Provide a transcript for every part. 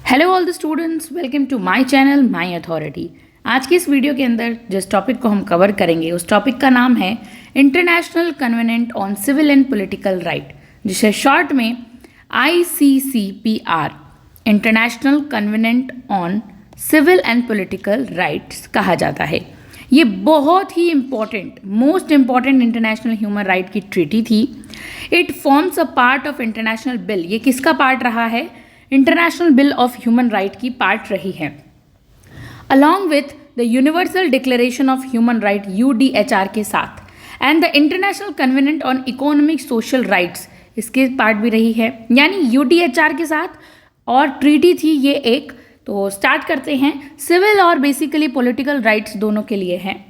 Hello all the students, welcome to my channel my authority. आज की इस video के अंदर जिस टॉपिक को हम कवर करेंगे उस टॉपिक का नाम है international covenant on civil and political right, जिसे शॉर्ट में ICCPR international covenant on civil and political rights कहा जाता है। ये बहुत ही most important international human right की ट्रीटी थी। It forms a part of international bill. ये किसका पार्ट रहा है? International bill of human right की पार्ट रही है, along with the universal declaration of human right UDHR के साथ, and the international covenant on economic social rights इसके पार्ट भी रही है, यानी UDHR के साथ और ट्रीटी थी ये एक। तो स्टार्ट करते हैं। सिविल और बेसिकली पॉलिटिकल राइट्स दोनों के लिए हैं।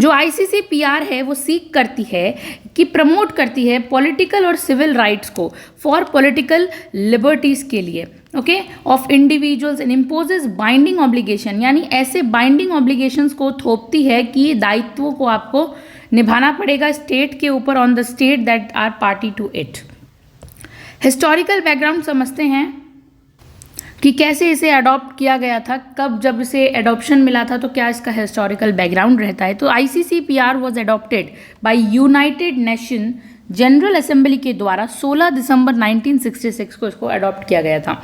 जो ICCPR है वो सीक करती है कि प्रमोट करती है पॉलिटिकल और सिविल राइट्स को फॉर पॉलिटिकल लिबर्टीज़ के लिए, okay, of individuals and imposes binding obligation, यानी ऐसे बाइंडिंग ऑब्लिगेशंस को थोपती है कि ये दायित्वों को आपको निभाना पड़ेगा स्टेट के ऊपर, on the state that are party to it. Historical background समझते हैं कि कैसे इसे अडॉप्ट किया गया था, कब जब इसे एडॉप्शन मिला था, तो क्या इसका हिस्टोरिकल बैकग्राउंड रहता है। तो ICCPR was adopted by United nation general assembly के द्वारा 16 दिसंबर 1966 को इसको अडॉप्ट किया गया था।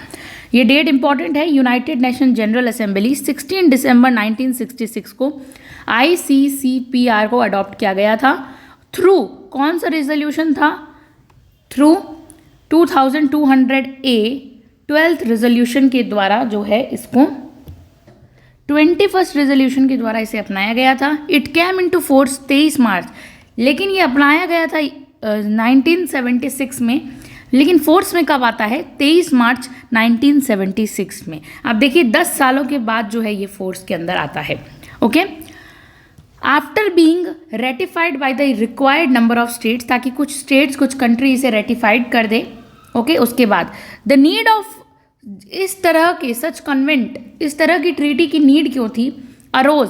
ये डेट इंपॉर्टेंट है। यूनाइटेड नेशन जनरल असेंबली 16 दिसंबर 1966 को ICCPR को अडॉप्ट किया गया था। थ्रू कौन सा रेजोल्यूशन था? थ्रू 2200A 12th रेजोल्यूशन के द्वारा जो है इसको 21st रेजोल्यूशन के द्वारा इसे अपनाया गया था। इट कैम इनटू फोर्स 23 मार्च, लेकिन ये अपनाया गया था 1976 में, लेकिन फोर्स में कब आता है? 23 मार्च 1976 में। अब देखिए 10 सालों के बाद जो है ये फोर्स के अंदर आता है, okay. After being ratified by the required number of states, ताकि कुछ कंट्री इसे रेटिफाइड कर दे, ओके। उसके बाद द नीड ऑफ इस तरह के सच कन्वेंट, इस तरह की ट्रीटी की नीड क्यों थी? Arrows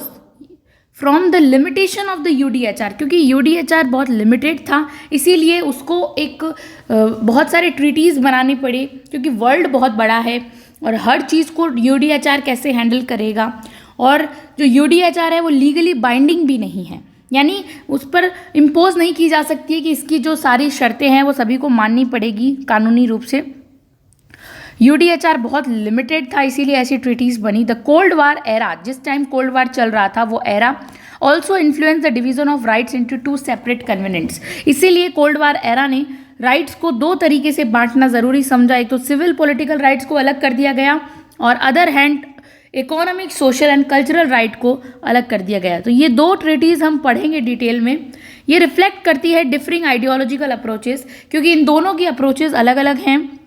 from the limitation of the UDHR, क्योंकि UDHR बहुत लिमिटेड था, इसीलिए उसको एक बहुत सारे ट्रीटीज़ बनानी पड़ी, क्योंकि वर्ल्ड बहुत बड़ा है और हर चीज़ को UDHR कैसे हैंडल करेगा। और जो UDHR है वो लीगली बाइंडिंग भी नहीं है, यानी उस पर इम्पोज नहीं की जा सकती है कि इसकी जो सारी शर्तें हैं वो सभी को माननी पड़ेगी कानूनी रूप से। UDHR बहुत लिमिटेड था, इसीलिए ऐसी ट्रीटीज़ बनी। द कोल्ड वार एरा, जिस टाइम कोल्ड वार चल रहा था वो era also influence the division of rights into 2 separate covenants. इसीलिए कोल्ड वार एरा ने राइट्स को 2 तरीके से बांटना ज़रूरी समझा। एक तो सिविल पॉलिटिकल राइट्स को अलग कर दिया गया और other hand economic social and cultural right को अलग कर दिया गया। तो ये 2 ट्रीटीज़ हम पढ़ेंगे डिटेल में। ये रिफ्लेक्ट करती है डिफरिंग आइडियोलॉजिकल अप्रोचेस, क्योंकि इन दोनों की अप्रोचेस अलग अलग हैं,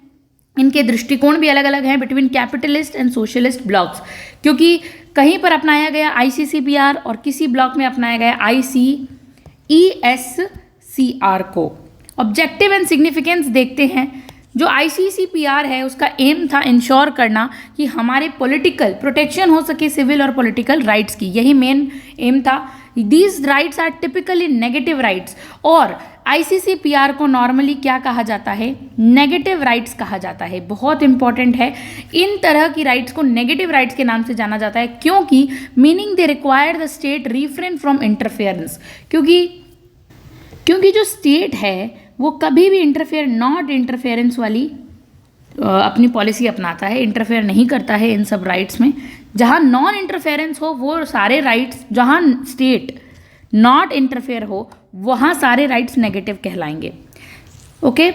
इनके दृष्टिकोण भी अलग अलग हैं between capitalist and socialist blocks, क्योंकि कहीं पर अपनाया गया ICCPR और किसी ब्लॉक में अपनाया गया ICESCR को। ऑब्जेक्टिव एंड सिग्निफिकेंस देखते हैं। जो ICCPR है उसका एम था इंश्योर करना कि हमारे पॉलिटिकल प्रोटेक्शन हो सके सिविल और पॉलिटिकल राइट्स की, यही मेन एम था। These rights are typically negative rights, और ICCPR को नॉर्मली क्या कहा जाता है? नेगेटिव राइट्स कहा जाता है। बहुत इंपॉर्टेंट है, इन तरह की राइट्स को नेगेटिव राइट्स के नाम से जाना जाता है, क्योंकि meaning they require the state refrain from interference, क्योंकि जो स्टेट है वो कभी भी नॉट इंटरफेरेंस वाली अपनी पॉलिसी अपनाता है, इंटरफेयर नहीं करता है इन सब राइट्स में। जहाँ नॉन इंटरफेरेंस हो वो सारे राइट्स, जहाँ स्टेट नॉट इंटरफेयर हो वहाँ सारे राइट्स नेगेटिव कहलाएंगे, okay.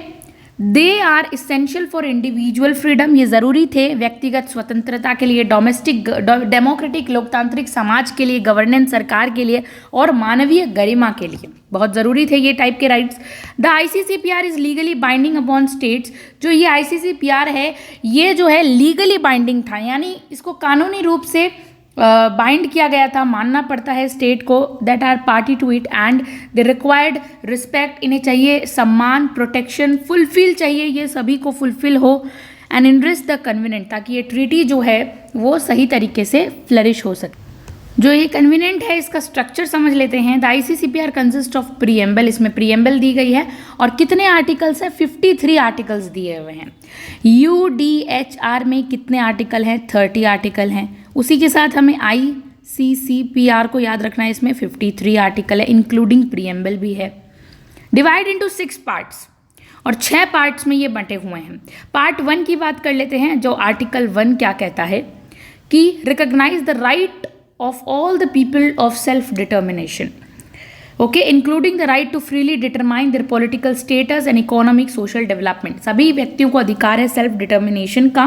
They are essential for individual freedom, ये ज़रूरी थे व्यक्तिगत स्वतंत्रता के लिए, डोमेस्टिक डेमोक्रेटिक लोकतांत्रिक समाज के लिए, गवर्नेंस सरकार के लिए, और मानवीय गरिमा के लिए बहुत ज़रूरी थे ये टाइप के rights. The ICCPR is legally binding upon states. जो ये ICCPR है ये जो है लीगली बाइंडिंग था, यानी इसको कानूनी रूप से बाइंड किया गया था, मानना पड़ता है स्टेट को, that are party to it, and the required respect, इन्हें चाहिए सम्मान, प्रोटेक्शन फुलफिल चाहिए, ये सभी को फुलफिल हो, एंड इनरिच द कन्वेनेंट, ताकि ये ट्रीटी जो है वो सही तरीके से फ्लरिश हो सके। जो ये कन्वीनियंट है इसका स्ट्रक्चर समझ लेते हैं। The ICCPR consist of preamble, इसमें प्रीएम्बल दी गई है और कितने आर्टिकल्स हैं, 53 आर्टिकल्स दिए हुए हैं। UDHR में कितने आर्टिकल हैं, 30 आर्टिकल हैं। उसी के साथ हमें ICCPR को याद रखना है, इसमें 53 आर्टिकल है, इंक्लूडिंग प्रीएम्बल भी है। डिवाइड इनटू 6 पार्ट्स, और 6 पार्ट्स में ये बंटे हुए हैं। पार्ट 1 की बात कर लेते हैं, जो आर्टिकल 1 क्या कहता है कि recognise the right of all the people of self determination, okay, including the right to freely determine their political status and economic social development। सभी व्यक्तियों को अधिकार है सेल्फ डिटर्मिनेशन का,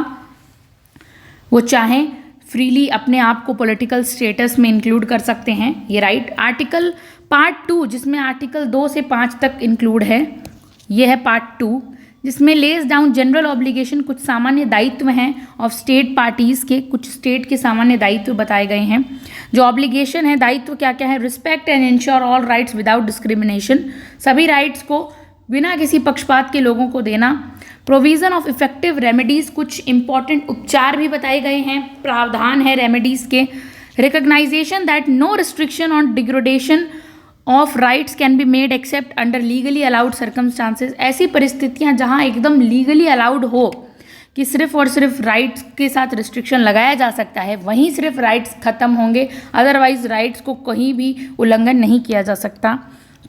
वो चाहें फ्रीली अपने आप को पॉलिटिकल स्टेटस में इंक्लूड कर सकते हैं, ये राइट। आर्टिकल पार्ट 2 जिसमें आर्टिकल 2 से 5 तक इंक्लूड है, ये है पार्ट 2, जिसमें लेज डाउन जनरल ऑब्लिगेशन, कुछ सामान्य दायित्व हैं ऑफ स्टेट पार्टीज़ के, कुछ स्टेट के सामान्य दायित्व बताए गए हैं। जो ऑब्लिगेशन है, दायित्व क्या क्या है, respect and ensure all rights without discrimination, सभी राइट्स को बिना किसी पक्षपात के लोगों को देना। प्रोविज़न ऑफ इफेक्टिव रेमेडीज़, कुछ इंपॉर्टेंट उपचार भी बताए गए हैं, प्रावधान है रेमेडीज़ के। Recognization that no restriction on degradation of rights can be made except under legally allowed circumstances, ऐसी परिस्थितियां जहां एकदम लीगली अलाउड हो कि सिर्फ और सिर्फ राइट्स के साथ रिस्ट्रिक्शन लगाया जा सकता है, वहीं सिर्फ राइट्स खत्म होंगे, अदरवाइज राइट्स को कहीं भी उल्लंघन नहीं किया जा सकता।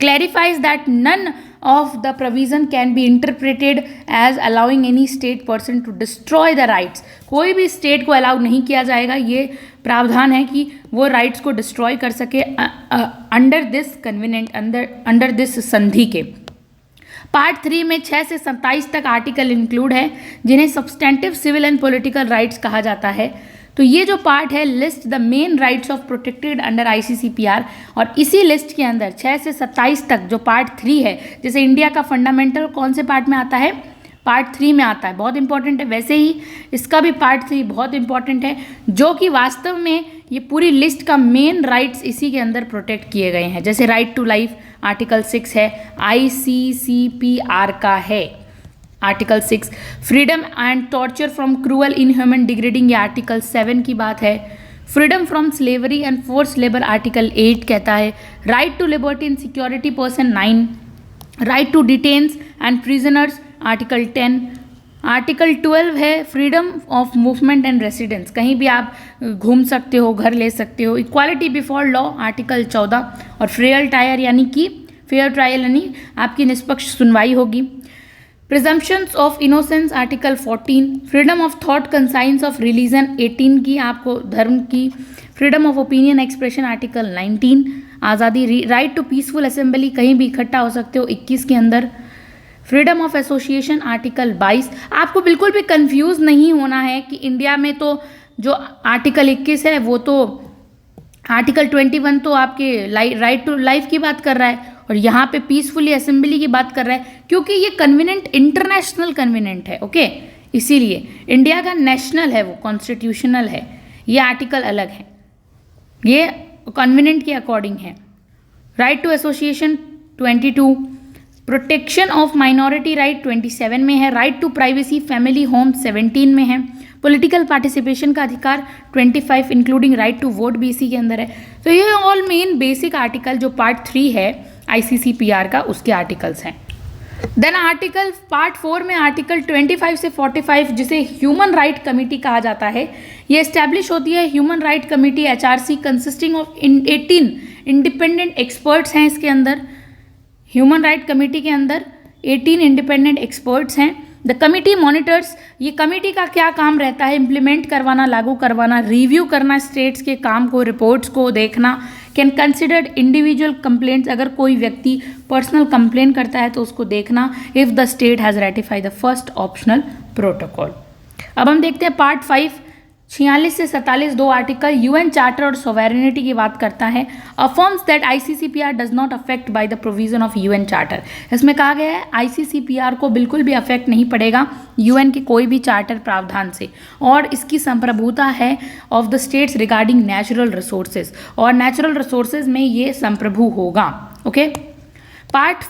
Clarifies that none of the provision can be interpreted as allowing any state person to destroy the rights, कोई भी स्टेट को अलाउ नहीं किया जाएगा, ये प्रावधान है कि वो राइट्स को डिस्ट्रॉय कर सके under this convenient, under this संधि के। पार्ट 3 में 6 से 27 तक आर्टिकल इंक्लूड है, जिन्हें substantive civil and political rights कहा जाता है। तो ये जो पार्ट है, list the main rights of protected under ICCPR, और इसी लिस्ट के अंदर 6 से 27 तक जो पार्ट 3 है, जैसे इंडिया का फंडामेंटल कौन से पार्ट में आता है, पार्ट 3 में आता है, बहुत इंपॉर्टेंट है। वैसे ही इसका भी पार्ट 3 बहुत इंपॉर्टेंट है, जो कि वास्तव में ये पूरी लिस्ट का मेन राइट्स इसी के अंदर प्रोटेक्ट किए गए हैं। जैसे राइट टू लाइफ आर्टिकल 6 है, ICCPR का है article 6। Freedom and torture from cruel inhuman degrading, ये आर्टिकल 7 की बात है। Freedom from slavery and force labour article 8 कहता है। Right to liberty and security person 9। Right to detainees and prisoners article 10। Article 12 है freedom of movement and residence, कहीं भी आप घूम सकते हो, घर ले सकते हो। इक्वालिटी बिफोर लॉ आर्टिकल 14, और फेयर ट्रायल यानी आपकी निष्पक्ष सुनवाई होगी। Presumptions of innocence article 14। Freedom of thought conscience of religion 18 की, आपको धर्म की। Freedom of opinion expression article 19। आज़ादी, राइट टू पीसफुल असेंबली, कहीं भी इकट्ठा हो सकते हो 21 के अंदर। Freedom of association article 22। आपको बिल्कुल भी कंफ्यूज नहीं होना है कि इंडिया में तो जो आर्टिकल 21 है वो तो आर्टिकल 21 तो आपके राइट टू लाइफ की बात कर रहा है, और यहाँ पे पीसफुली असेंबली की बात कर रहा है, क्योंकि ये कन्वीनेंट इंटरनेशनल कन्वीनेंट है, ओके। इसीलिए इंडिया का नेशनल है, वो कॉन्स्टिट्यूशनल है, ये आर्टिकल अलग है, ये कन्वीनेंट के अकॉर्डिंग है। Right to association 22। Protection of minority right 27 में है। Right to privacy family home 17 में है। पॉलिटिकल पार्टिसिपेशन का अधिकार 25, इंक्लूडिंग राइट टू वोट भी इसी के अंदर है। तो ये ऑल मेन बेसिक आर्टिकल जो पार्ट 3 है ICCPR का, उसके आर्टिकल्स हैं। देन आर्टिकल पार्ट 4 में आर्टिकल 25 से 45, जिसे ह्यूमन राइट कमेटी कहा जाता है, ये एस्टैब्लिश होती है। Human right committee HRC consisting of 18 independent experts हैं इसके अंदर। ह्यूमन राइट कमेटी के अंदर 18 इंडिपेंडेंट एक्सपर्ट्स हैं। द कमिटी मॉनिटर्स, ये कमेटी का क्या काम रहता है, इम्प्लीमेंट करवाना, लागू करवाना, रिव्यू करना स्टेट्स के काम को, रिपोर्ट्स को देखना। कैन कंसिडर इंडिविजुअल कंप्लेंट्स, अगर कोई व्यक्ति पर्सनल कंप्लेन करता है तो उसको देखना। If the state has ratified the first optional protocol. अब हम देखते हैं पार्ट 5, 46 से 47 दो आर्टिकल यूएन चार्टर और सोवेरेनिटी की बात करता है। Affirms that ICCPR does not affect by the provision of UN charter. इसमें कहा गया है ICCPR को बिल्कुल भी अफेक्ट नहीं पड़ेगा यूएन के कोई भी चार्टर प्रावधान से, और इसकी संप्रभुता है of the states regarding natural resources, और नेचुरल रिसोर्सेज में ये संप्रभु होगा, ओके। पार्ट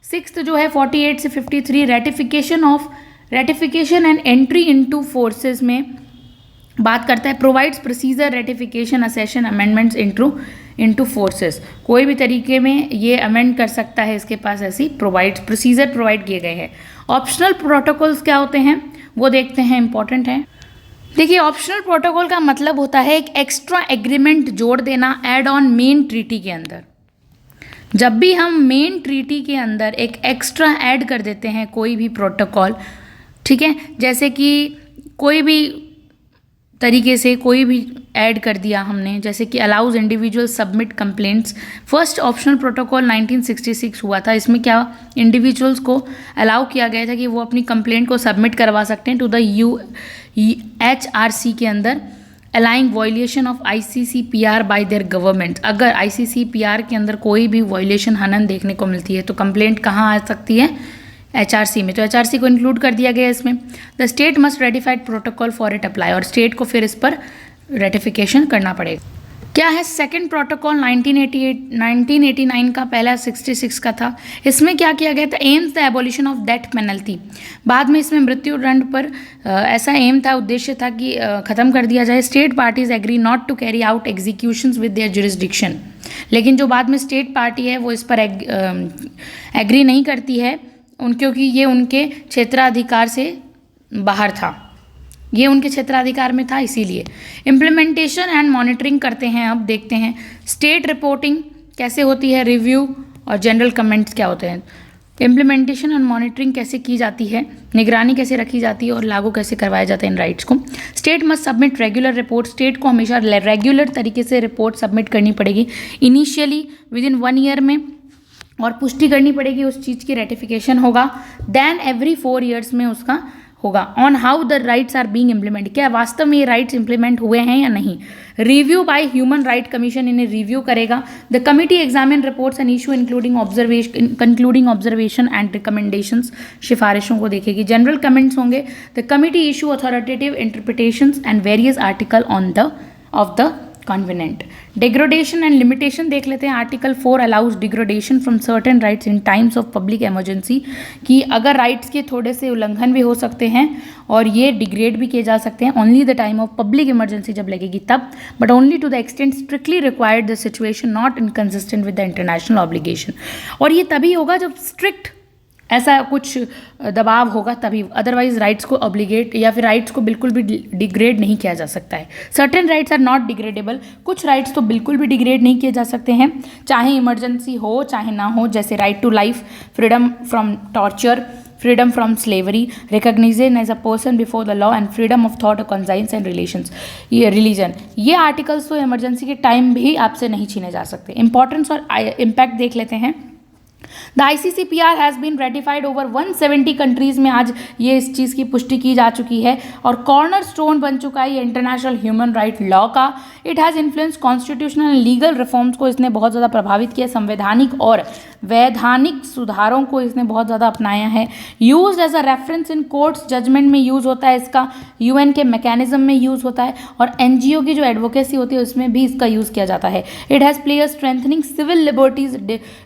6 जो है 48 से 53 ratification and entry into forces में बात करता है provides procedure ratification accession amendments into forces, कोई भी तरीके में ये अमेंड कर सकता है, इसके पास ऐसी प्रोसीजर प्रोवाइड किए गए हैं। ऑप्शनल प्रोटोकॉल्स क्या होते हैं वो देखते हैं, इंपॉर्टेंट है। देखिए, ऑप्शनल प्रोटोकॉल का मतलब होता है एक एक्स्ट्रा एग्रीमेंट जोड़ देना ऐड ऑन मेन ट्रीटी के अंदर। जब भी हम मेन ट्रीटी के अंदर एक एक्स्ट्रा ऐड कर देते हैं कोई भी प्रोटोकॉल, ठीक है, जैसे कि कोई भी तरीके से कोई भी ऐड कर दिया हमने, जैसे कि allows individual submit complaints. First optional protocol 1966 हुआ था, इसमें क्या इंडिविजुअल्स को अलाउ किया गया था कि वो अपनी कंप्लेंट को सबमिट करवा सकते हैं टू द UHRC के अंदर, alleging violation of ICCPR by their government. अगर ICCPR के अंदर कोई भी वॉयलेशन हनन देखने को मिलती है तो कंप्लेंट कहाँ आ सकती है, HRC में। तो HRC को इंक्लूड कर दिया गया है इसमें। The state must ratified protocol for it apply, और स्टेट को फिर इस पर रेटिफिकेशन करना पड़ेगा। क्या है सेकंड प्रोटोकॉल 1989 का, पहला 66 का था। इसमें क्या किया गया था, AIIMS the abolition of death penalty. बाद में इसमें मृत्यु दंड पर ऐसा एम था, उद्देश्य था कि ख़त्म कर दिया जाए। State parties agree not to carry out executions with their jurisdiction, लेकिन जो बाद में स्टेट पार्टी है वो इस पर एग्री नहीं करती है क्योंकि ये उनके क्षेत्राधिकार से बाहर था, ये उनके क्षेत्राधिकार में था, इसीलिए। इम्प्लीमेंटेशन एंड मॉनिटरिंग करते हैं, अब देखते हैं स्टेट रिपोर्टिंग कैसे होती है, रिव्यू और जनरल कमेंट्स क्या होते हैं। इम्प्लीमेंटेशन एंड मॉनिटरिंग कैसे की जाती है, निगरानी कैसे रखी जाती है और लागू कैसे करवाया जाता है इन राइट्स को। State must submit regular report, state को हमेशा रेगुलर तरीके से रिपोर्ट सबमिट करनी पड़ेगी, इनिशियली विद इन 1 ईयर में, और पुष्टि करनी पड़ेगी उस चीज़ की, रेटिफिकेशन होगा। देन एवरी 4 ईयर्स में उसका होगा। On how the rights are being implement, क्या वास्तव में ये राइट्स इम्प्लीमेंट हुए हैं या नहीं। Review by human right commission, इन्हें रिव्यू करेगा। The committee examine reports and issue concluding observation and recommendations, सिफारिशों को देखेगी। जनरल कमेंट्स होंगे। The committee issue authoritative interpretations and various article of the covenant. Degradation and limitation देख लेते हैं। Article 4 allows degradation from certain rights in times of public emergency, कि अगर rights के थोड़े से उल्लंघन भी हो सकते हैं और ये डिग्रेड भी किए जा सकते हैं only the time of public emergency, जब लगेगी तब, but only to the extent strictly required the situation not inconsistent with the international obligation. और ये तभी होगा जब स्ट्रिक्ट ऐसा कुछ दबाव होगा तभी, अदरवाइज राइट्स को ऑब्लिगेट या फिर राइट्स को बिल्कुल भी डिग्रेड नहीं किया जा सकता है। Certain rights are not degradable, कुछ राइट्स तो बिल्कुल भी डिग्रेड नहीं किए जा सकते हैं, चाहे इमरजेंसी हो चाहे ना हो, जैसे right to life, freedom from torture, freedom from slavery, recognition as a person before the law and freedom of thought, conscience and religion. ये आर्टिकल्स तो इमरजेंसी के टाइम भी आपसे नहीं छीने जा सकते। इंपॉर्टेंस और इम्पैक्ट देख लेते हैं। The ICCPR has been ratified over 170 countries में, आज ये इस चीज़ की पुष्टि की जा चुकी है और कॉर्नर स्टोन बन चुका है ये इंटरनेशनल ह्यूमन राइट लॉ का। It has influence constitutional and legal reforms को इसने बहुत ज़्यादा प्रभावित किया, संवैधानिक और वैधानिक सुधारों को इसने बहुत ज़्यादा अपनाया है। Use as a reference in courts judgement में यूज़ होता है इसका, UN के मैकेनिज्म में यूज़ होता है और NGO की जो एडवोकेसी होती है उसमें भी इसका यूज़ किया जाता है। It has play strengthening civil liberties,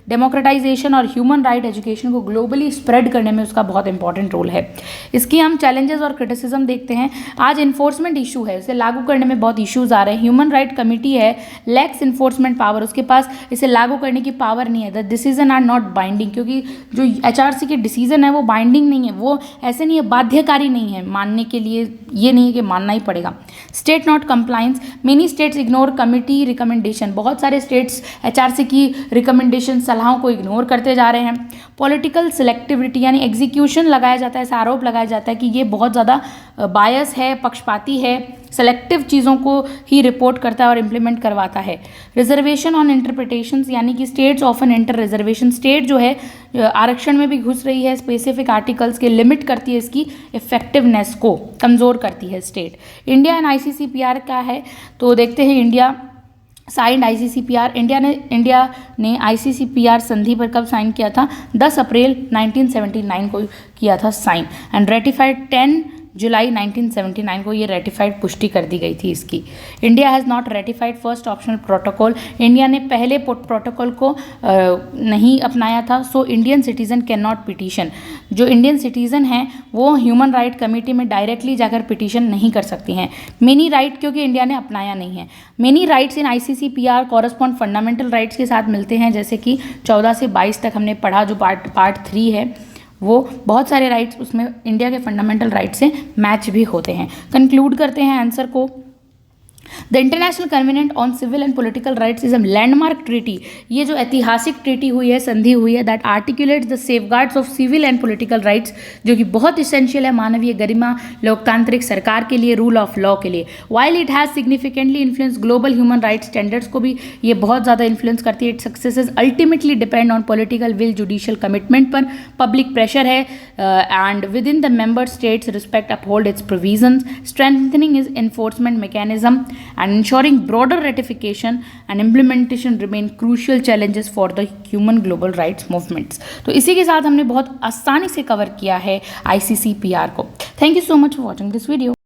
democratization और ह्यूमन राइट एजुकेशन को ग्लोबली स्प्रेड करने में उसका बहुत इंपॉर्टेंट रोल है। इसकी हम चैलेंजेस और क्रिटिसिज्म देखते हैं। आज इन्फोर्समेंट इशू है, इसे लागू करने में बहुत इश्यूज आ रहे हैं। ह्यूमन राइट कमिटी है, लैक्स इन्फोर्समेंट पावर, उसके पास इसे लागू करने की पावर नहीं है। The decision are not binding, क्योंकि जो HRC के डिसीजन है वो बाइंडिंग नहीं है, वो ऐसे नहीं है, बाध्यकारी नहीं है मानने के लिए, ये नहीं है कि मानना ही पड़ेगा। State not compliance, many states ignore committee recommendation, बहुत सारे स्टेट्स HRC की रिकमेंडेशन सलाहों को इग्नोर करते जा रहे हैं। पॉलिटिकल सिलेक्टिविटी, यानी एग्जीक्यूशन लगाया जाता है, ऐसा आरोप लगाया जाता है कि ये बहुत ज़्यादा बायस है, पक्षपाती है, सेलेक्टिव चीज़ों को ही रिपोर्ट करता है और इम्प्लीमेंट करवाता है। रिजर्वेशन ऑन इंटरप्रिटेशंस, यानी कि states often enter reservation, state जो है आरक्षण में भी घुस रही है, स्पेसिफिक आर्टिकल्स के लिमिट करती है, इसकी इफेक्टिवनेस को कमज़ोर करती है स्टेट। इंडिया एंड ICCPR क्या है तो देखते हैं। इंडिया साइंड ICCPR, इंडिया ने ICCPR संधि पर कब साइन किया था, 10 अप्रैल 1979 को किया था साइन, एंड रेटिफाइड 10 जुलाई 1979 को ये रेटिफाइड पुष्टि कर दी गई थी इसकी। India has not ratified first optional protocol, India ने पहले प्रोटोकॉल को नहीं अपनाया था। So Indian citizen can not petition, जो इंडियन सिटीज़न हैं वो ह्यूमन राइट कमेटी में डायरेक्टली जाकर पिटीशन नहीं कर सकती हैं। मेनी राइट क्योंकि इंडिया ने अपनाया नहीं है। मेनी राइट्स इन ICCPR कॉरस्पॉन्ड फंडामेंटल राइट्स के साथ मिलते हैं, जैसे कि 14 से 22 तक हमने पढ़ा, जो पार्ट 3 है, वो बहुत सारे राइट्स उसमें इंडिया के फंडामेंटल राइट से मैच भी होते हैं। कंक्लूड करते हैं आंसर को। The international covenant on civil and political rights is a landmark treaty, ये जो ऐतिहासिक ट्रीटी हुई है, संधि हुई है, that articulates the safeguards of civil and political rights, जो कि बहुत इसेंशियल है मानवीय गरिमा, लोकतांत्रिक सरकार के लिए, रूल ऑफ लॉ के लिए। While it has significantly influence global human rights standards को भी ये बहुत ज़्यादा इन्फ्लुएंस करती है। It successes ultimately depend on political will, judicial commitment पर, पब्लिक प्रेशर है, and with in the member states respect uphold it's provisions, strengthening is enforcement mechanism and ensuring broader ratification and implementation remain crucial challenges for the human global rights movements। तो इसी के साथ हमने बहुत आसानी से cover किया है ICCPR को। Thank you so much for watching this video.